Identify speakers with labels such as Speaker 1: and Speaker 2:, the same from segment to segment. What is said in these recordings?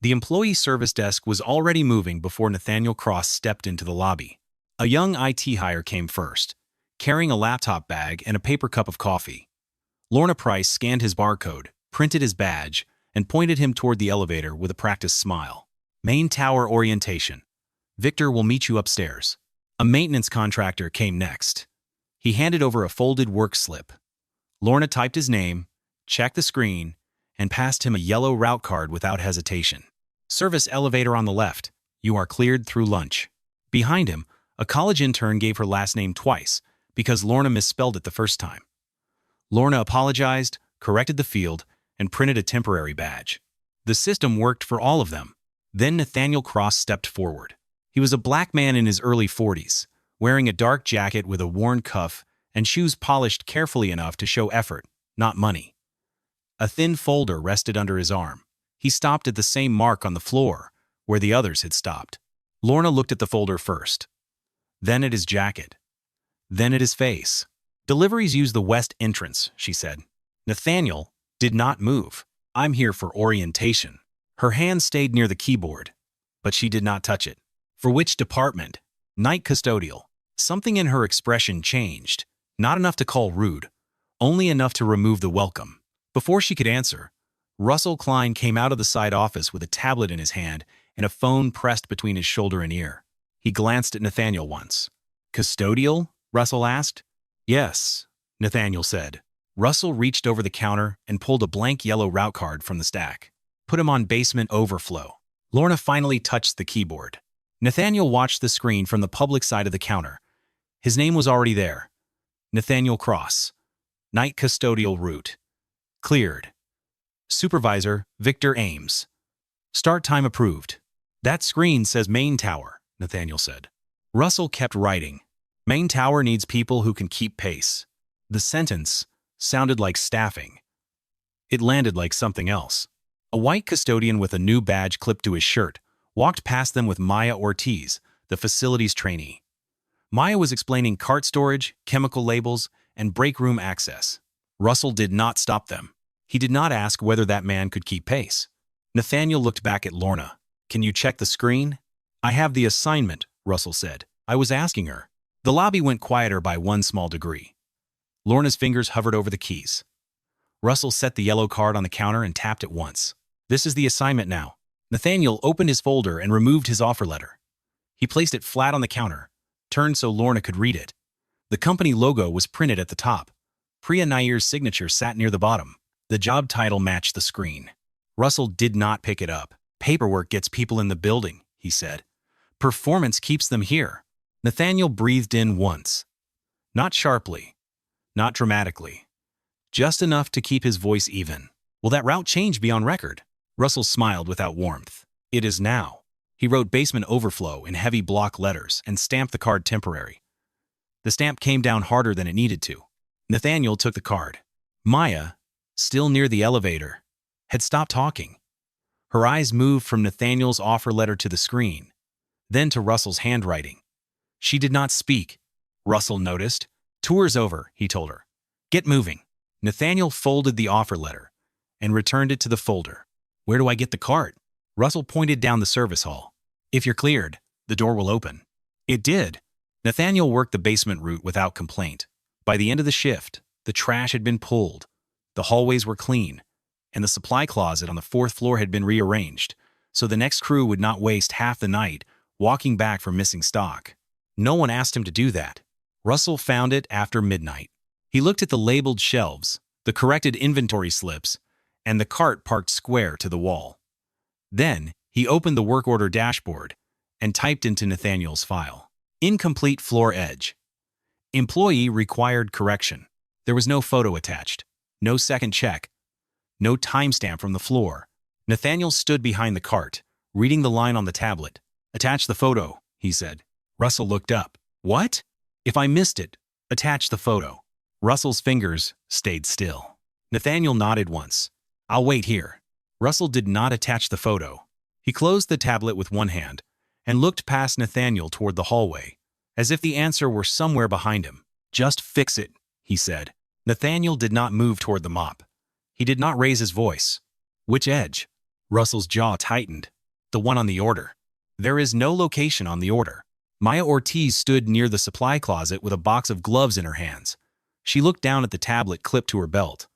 Speaker 1: The employee service desk was already moving before Nathaniel Cross stepped into the lobby. A young IT hire came first, carrying a laptop bag and a paper cup of coffee. Lorna Price scanned his barcode, printed his badge, and pointed him toward the elevator with a practiced smile. Main tower orientation. Victor will meet you upstairs. A maintenance contractor came next. He handed over a folded work slip. Lorna typed his name, checked the screen, and passed him a yellow route card without hesitation. Service elevator on the left. You are cleared through lunch. Behind him, a college intern gave her last name twice because Lorna misspelled it the first time. Lorna apologized, corrected the field, and printed a temporary badge. The system worked for all of them. Then Nathaniel Cross stepped forward. He was a black man in his early 40s, wearing a dark jacket with a worn cuff and shoes polished carefully enough to show effort, not money. A thin folder rested under his arm. He stopped at the same mark on the floor where the others had stopped. Lorna looked at the folder first, then at his jacket, then at his face. Deliveries use the west entrance, she said. Nathaniel did not move. I'm here for orientation. Her hand stayed near the keyboard, but she did not touch it. For which department? Night custodial. Something in her expression changed. Not enough to call rude, only enough to remove the welcome. Before she could answer, Russell Klein came out of the side office with a tablet in his hand and a phone pressed between his shoulder and ear. He glanced at Nathaniel once. Custodial? Russell asked. Yes, Nathaniel said. Russell reached over the counter and pulled a blank yellow route card from the stack. Put him on basement overflow. Lorna finally touched the keyboard. Nathaniel watched the screen from the public side of the counter. His name was already there. Nathaniel Cross. Night custodial route. Cleared. Supervisor, Victor Ames. Start time approved. That screen says main tower, Nathaniel said. Russell kept writing. Main tower needs people who can keep pace. The sentence sounded like staffing. It landed like something else. A white custodian with a new badge clipped to his shirt walked past them with Maya Ortiz, the facilities trainee. Maya was explaining cart storage, chemical labels, and break room access. Russell did not stop them. He did not ask whether that man could keep pace. Nathaniel looked back at Lorna. Can you check the screen? I have the assignment, Russell said. I was asking her. The lobby went quieter by one small degree. Lorna's fingers hovered over the keys. Russell set the yellow card on the counter and tapped it once. This is the assignment now. Nathaniel opened his folder and removed his offer letter. He placed it flat on the counter, turned so Lorna could read it. The company logo was printed at the top. Priya Nair's signature sat near the bottom. The job title matched the screen. Russell did not pick it up. Paperwork gets people in the building, he said. Performance keeps them here. Nathaniel breathed in once. Not sharply, not dramatically, just enough to keep his voice even. Will that route change be on record? Russell smiled without warmth. It is now. He wrote basement overflow in heavy block letters and stamped the card temporary. The stamp came down harder than it needed to. Nathaniel took the card. Maya, still near the elevator, had stopped talking. Her eyes moved from Nathaniel's offer letter to the screen, then to Russell's handwriting. She did not speak. Russell noticed. Tour's over, he told her. Get moving. Nathaniel folded the offer letter and returned it to the folder. Where do I get the cart? Russell pointed down the service hall. If you're cleared, the door will open. It did. Nathaniel worked the basement route without complaint. By the end of the shift, the trash had been pulled, the hallways were clean, and the supply closet on the 4th floor had been rearranged, so the next crew would not waste half the night walking back for missing stock. No one asked him to do that. Russell found it after midnight. He looked at the labeled shelves, the corrected inventory slips, and the cart parked square to the wall. Then, he opened the work order dashboard and typed into Nathaniel's file. Incomplete floor edge. Employee required correction. There was no photo attached, no second check, no timestamp from the floor. Nathaniel stood behind the cart, reading the line on the tablet. Attach the photo, he said. Russell looked up. What? If I missed it, attach the photo. Russell's fingers stayed still. Nathaniel nodded once. I'll wait here. Russell did not attach the photo. He closed the tablet with one hand and looked past Nathaniel toward the hallway, as if the answer were somewhere behind him. Just fix it, he said. Nathaniel did not move toward the mop. He did not raise his voice. Which edge? Russell's jaw tightened. The one on the order. There is no location on the order. Maya Ortiz stood near the supply closet with a box of gloves in her hands. She looked down at the tablet clipped to her belt.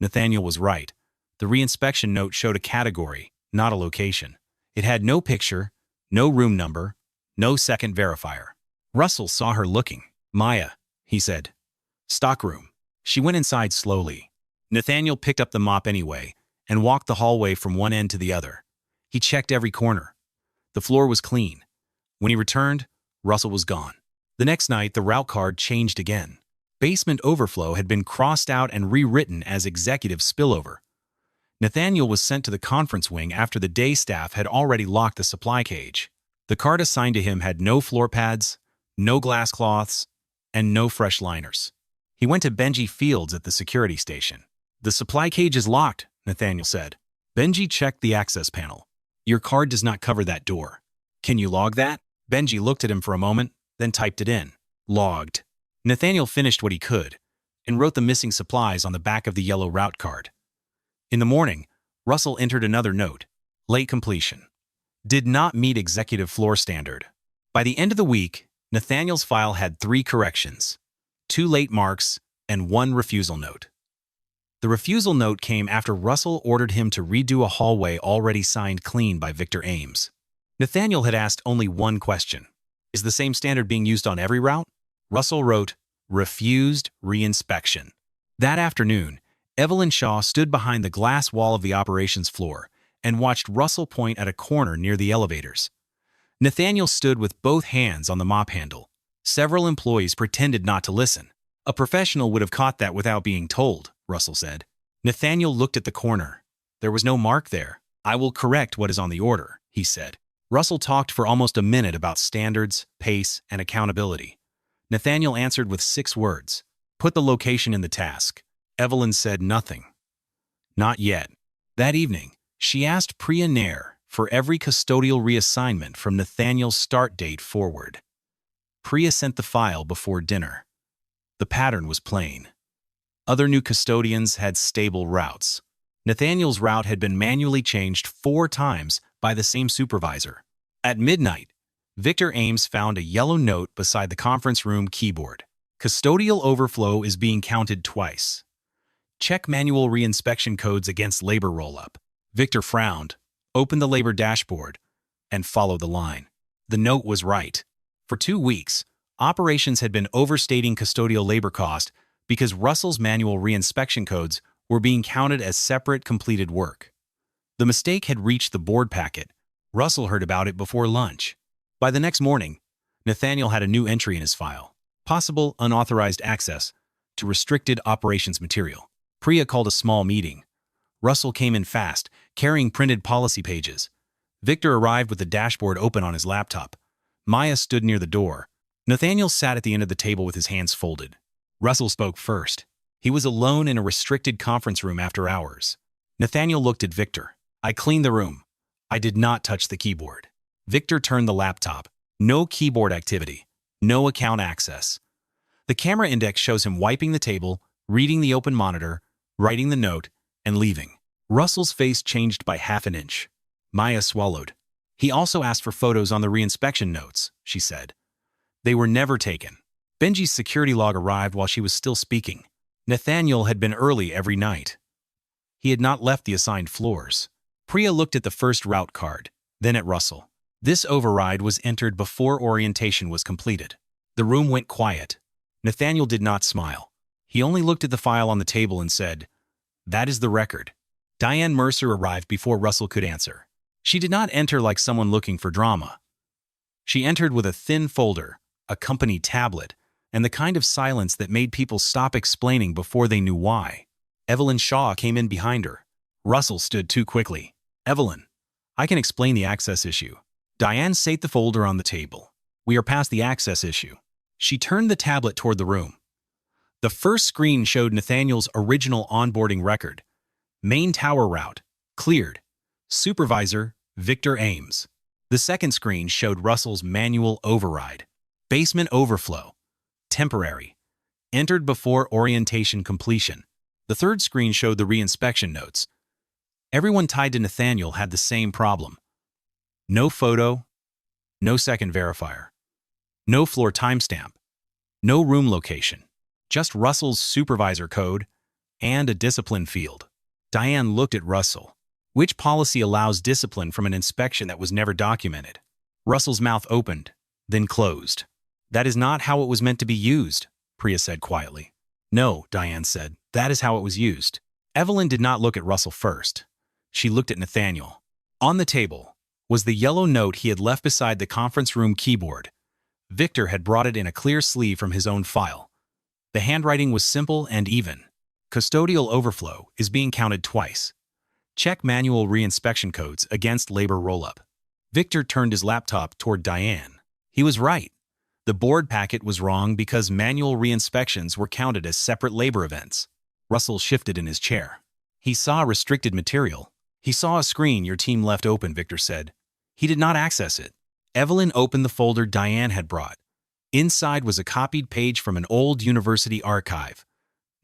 Speaker 1: Nathaniel was right. The reinspection note showed a category, not a location. It had no picture, no room number, no second verifier. Russell saw her looking. "Maya," he said. "Stockroom." She went inside slowly. Nathaniel picked up the mop anyway and walked the hallway from one end to the other. He checked every corner. The floor was clean. When he returned, Russell was gone. The next night, the route card changed again. Basement overflow had been crossed out and rewritten as executive spillover. Nathaniel was sent to the conference wing after the day staff had already locked the supply cage. The card assigned to him had no floor pads, no glass cloths, and no fresh liners. He went to Benji Fields at the security station. "The supply cage is locked," Nathaniel said. Benji checked the access panel. "Your card does not cover that door. Can you log that?" Benji looked at him for a moment, then typed it in. Logged. Nathaniel finished what he could and wrote the missing supplies on the back of the yellow route card. In the morning, Russell entered another note. Late completion. Did not meet executive floor standard. By the end of the week, Nathaniel's file had 3 corrections, 2 late marks, and 1 refusal note. The refusal note came after Russell ordered him to redo a hallway already signed clean by Victor Ames. Nathaniel had asked only one question. Is the same standard being used on every route? Russell wrote, refused reinspection. That afternoon, Evelyn Shaw stood behind the glass wall of the operations floor and watched Russell point at a corner near the elevators. Nathaniel stood with both hands on the mop handle. Several employees pretended not to listen. A professional would have caught that without being told, Russell said. Nathaniel looked at the corner. There was no mark there. "I will correct what is on the order," he said. Russell talked for almost a minute about standards, pace, and accountability. Nathaniel answered with 6 words. "Put the location in the task." Evelyn said nothing. Not yet. That evening, she asked Priya Nair for every custodial reassignment from Nathaniel's start date forward. Priya sent the file before dinner. The pattern was plain. Other new custodians had stable routes. Nathaniel's route had been manually changed 4 times by the same supervisor. At midnight, Victor Ames found a yellow note beside the conference room keyboard. Custodial overflow is being counted twice. Check manual reinspection codes against labor roll-up. Victor frowned, opened the labor dashboard, and followed the line. The note was right. For 2 weeks, operations had been overstating custodial labor cost because Russell's manual reinspection codes were being counted as separate completed work. The mistake had reached the board packet. Russell heard about it before lunch. By the next morning, Nathaniel had a new entry in his file. Possible unauthorized access to restricted operations material. Priya called a small meeting. Russell came in fast, carrying printed policy pages. Victor arrived with the dashboard open on his laptop. Maya stood near the door. Nathaniel sat at the end of the table with his hands folded. Russell spoke first. He was alone in a restricted conference room after hours. Nathaniel looked at Victor. "I cleaned the room. I did not touch the keyboard." Victor turned the laptop. No keyboard activity. No account access. The camera index shows him wiping the table, reading the open monitor, writing the note, and leaving. Russell's face changed by half an inch. Maya swallowed. "He also asked for photos on the reinspection notes," she said. "They were never taken." Benji's security log arrived while she was still speaking. Nathaniel had been early every night. He had not left the assigned floors. Priya looked at the first route card, then at Russell. This override was entered before orientation was completed. The room went quiet. Nathaniel did not smile. He only looked at the file on the table and said, "That is the record." Diane Mercer arrived before Russell could answer. She did not enter like someone looking for drama. She entered with a thin folder, a company tablet, and the kind of silence that made people stop explaining before they knew why. Evelyn Shaw came in behind her. Russell stood too quickly. "Evelyn, I can explain the access issue." Diane set the folder on the table. "We are past the access issue." She turned the tablet toward the room. The first screen showed Nathaniel's original onboarding record. Main tower route, cleared. Supervisor, Victor Ames. The second screen showed Russell's manual override. Basement overflow, temporary. Entered before orientation completion. The third screen showed the reinspection notes. Everyone tied to Nathaniel had the same problem. No photo, no second verifier, no floor timestamp, no room location, just Russell's supervisor code and a discipline field. Diane looked at Russell. Which policy allows discipline from an inspection that was never documented? Russell's mouth opened, then closed. That is not how it was meant to be used, Priya said quietly. No, Diane said, that is how it was used. Evelyn did not look at Russell first. She looked at Nathaniel. On the table was the yellow note he had left beside the conference room keyboard. Victor had brought it in a clear sleeve from his own file. The handwriting was simple and even. Custodial overflow is being counted twice. Check manual reinspection codes against labor rollup. Victor turned his laptop toward Diane. He was right. The board packet was wrong because manual reinspections were counted as separate labor events. Russell shifted in his chair. He saw restricted material. He saw a screen your team left open, Victor said. He did not access it. Evelyn opened the folder Diane had brought. Inside was a copied page from an old university archive.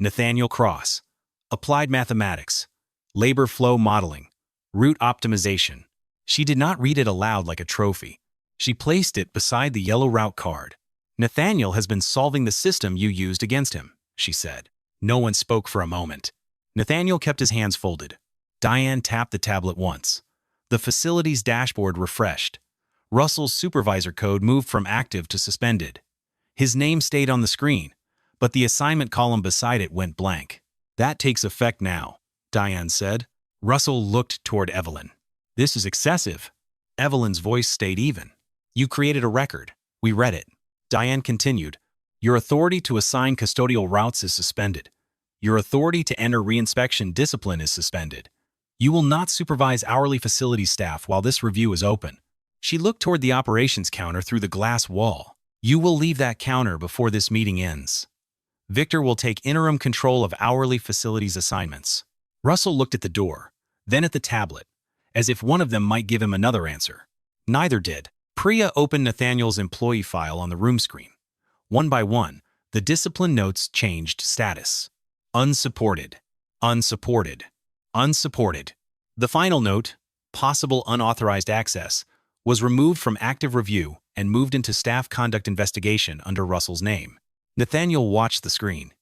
Speaker 1: Nathaniel Cross. Applied Mathematics. Labor Flow Modeling. Route Optimization. She did not read it aloud like a trophy. She placed it beside the yellow route card. Nathaniel has been solving the system you used against him, she said. No one spoke for a moment. Nathaniel kept his hands folded. Diane tapped the tablet once. The facility's dashboard refreshed. Russell's supervisor code moved from active to suspended. His name stayed on the screen, but the assignment column beside it went blank. That takes effect now, Diane said. Russell looked toward Evelyn. This is excessive. Evelyn's voice stayed even. You created a record. We read it. Diane continued. Your authority to assign custodial routes is suspended. Your authority to enter reinspection discipline is suspended. You will not supervise hourly facility staff while this review is open. She looked toward the operations counter through the glass wall. You will leave that counter before this meeting ends. Victor will take interim control of hourly facilities assignments. Russell looked at the door, then at the tablet, as if one of them might give him another answer. Neither did. Priya opened Nathaniel's employee file on the room screen. One by one, the discipline notes changed status. Unsupported, unsupported, unsupported. The final note, possible unauthorized access, was removed from active review and moved into staff conduct investigation under Russell's name. Nathaniel watched the screen.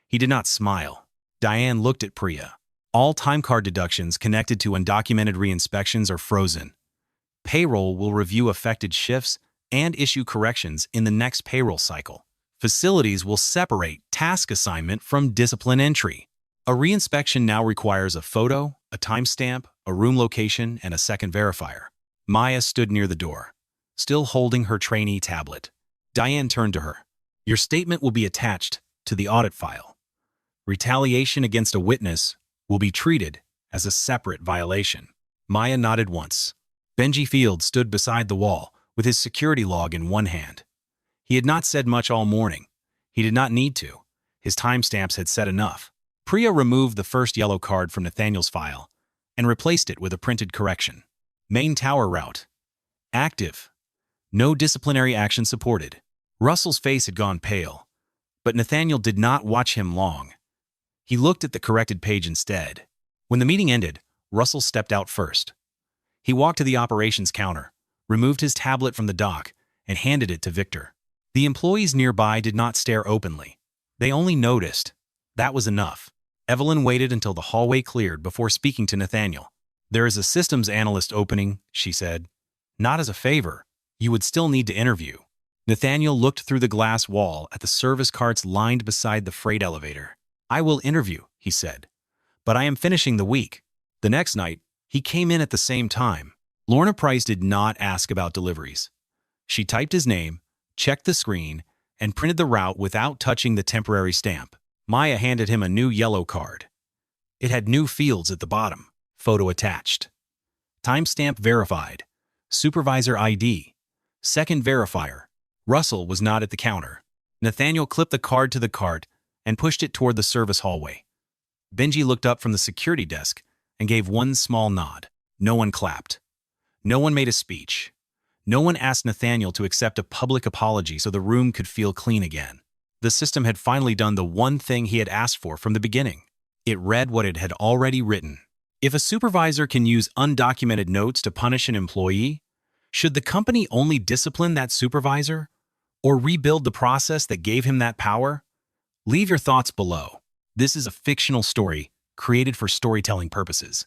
Speaker 1: He did not smile. Diane looked at Priya. All timecard deductions connected to undocumented reinspections are frozen. Payroll will review affected shifts and issue corrections in the next payroll cycle. Facilities will separate task assignment from discipline entry. A reinspection now requires a photo, a timestamp, a room location, and a second verifier. Maya stood near the door, still holding her trainee tablet. Diane turned to her. Your statement will be attached to the audit file. Retaliation against a witness will be treated as a separate violation. Maya nodded once. Benji Field stood beside the wall with his security log in one hand. He had not said much all morning. He did not need to. His timestamps had said enough. Priya removed the first yellow card from Nathaniel's file and replaced it with a printed correction. Main tower route. Active. No disciplinary action supported. Russell's face had gone pale, but Nathaniel did not watch him long. He looked at the corrected page instead. When the meeting ended, Russell stepped out first. He walked to the operations counter, removed his tablet from the dock, and handed it to Victor. The employees nearby did not stare openly. They only noticed. That was enough. Evelyn waited until the hallway cleared before speaking to Nathaniel. There is a systems analyst opening, she said. Not as a favor. You would still need to interview. Nathaniel looked through the glass wall at the service carts lined beside the freight elevator. I will interview, he said. But I am finishing the week. The next night, he came in at the same time. Lorna Price did not ask about deliveries. She typed his name, checked the screen, and printed the route without touching the temporary stamp. Maya handed him a new yellow card. It had new fields at the bottom. Photo attached. Timestamp verified. Supervisor ID. Second verifier. Russell was not at the counter. Nathaniel clipped the card to the cart and pushed it toward the service hallway. Benji looked up from the security desk and gave one small nod. No one clapped. No one made a speech. No one asked Nathaniel to accept a public apology so the room could feel clean again. The system had finally done the one thing he had asked for from the beginning. It read what it had already written. If a supervisor can use undocumented notes to punish an employee, Should the company only discipline that supervisor or rebuild the process that gave him that power? Leave your thoughts below. This is a fictional story created for storytelling purposes.